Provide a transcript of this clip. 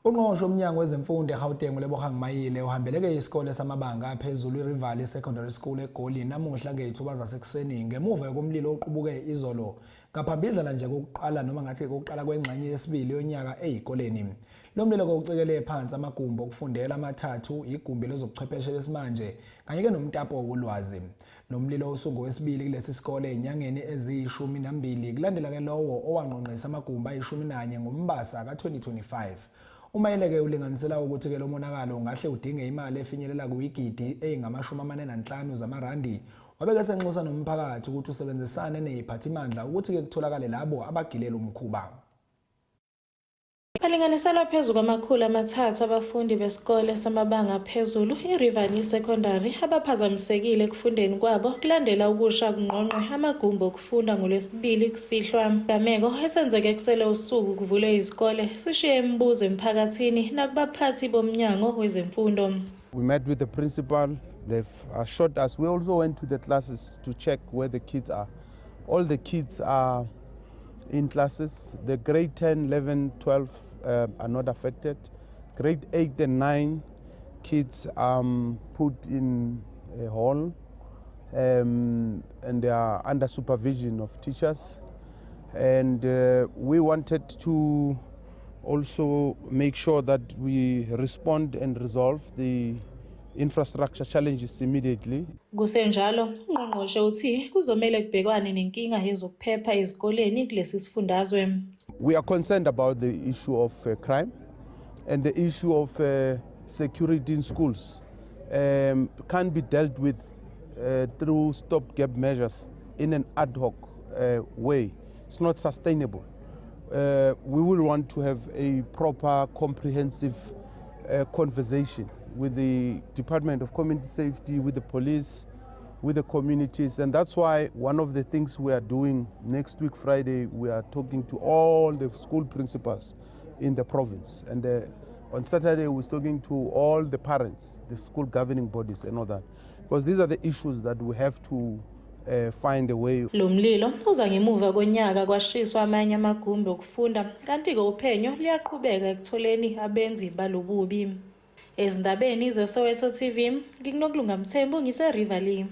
Ungqongqoshe womnyango wezemfundo eGauteng uLebogang Mayile uhambeleke isikole samabanga aphezulu iRivali Secondary School eGoli namuhla ngezithuba zasekuseni ngemuva yokumlilo oqubuke izolo ngaphambidlana nje kokuqala noma ngathi kokuqala kwengxenye yesibili yonyaka ezikoleni. Lo mlilo kokucekele phansi amagumbi okufundela amathathu, igumbi lezobuchwepheshe besimanje kanye ke nomtapo wolwazi. Lo mlilo usungu wesibili kulesi sikole enyangeni eziyi12 kulandela ke lowo owangqongqisa amagumbi ayi11 ngoMbasa ka2025. Umayeleke ulinganisela ukuthi ke lo monakalo ungahle udinge imali efinyelela kuigidi eyingama45 zamarandi. Wabeke senxusa nomphakathi ukuthi usebenzisane neziphathimandla ukuthi ke kutholakale labo abagilela umkhuba. Balinganiselwa phezu kwama300 abafundi besikole samabanga aphezulu iRivali Secondary abaphazamisekile ekufundeni kwabo kulandela ukusha kungqongqe amagumbi okufunda ngolwesibili kusihlwa. Gameko esenzeke kusele usuku kuvulwe izikole sishiye imibuzo emphakathini nakubaphathi bomnyango wezemfundo. We met with the principal. They've assured us. We also went to the classes to check where the kids are. All the kids are in classes. The grade 10, 11, 12 are not affected. Grade 8 and 9 kids put in a hall and they are under supervision of teachers. And we wanted to also make sure that we respond and resolve the infrastructure challenges immediately. Kusenjalo, ungqongqoshe uthi kuzomela kubhekwane nenkinga yezokuphepha ezikoleni kulesi sifundazwe. We are concerned about the issue of crime and the issue of security in schools can be dealt with through stopgap measures in an ad hoc way. It's not sustainable. We will want to have a proper, comprehensive conversation with the Department of Community Safety, with the police, with the communities, and that's why one of the things we are doing next week Friday, we are talking to all the school principals in the province, and on Saturday we're talking to all the parents, the school governing bodies and all that, because these are the issues that we have to find a way. Lo mlilo uza ngemuva konyaka kwashiswa amanye amagumbi okufunda kanti ke uphenyo liyaqhubeka ekutholeni abenzi balobubi. Ezindabeni zeSoweto TV, nginokulunga Mthembu ngise Rivali.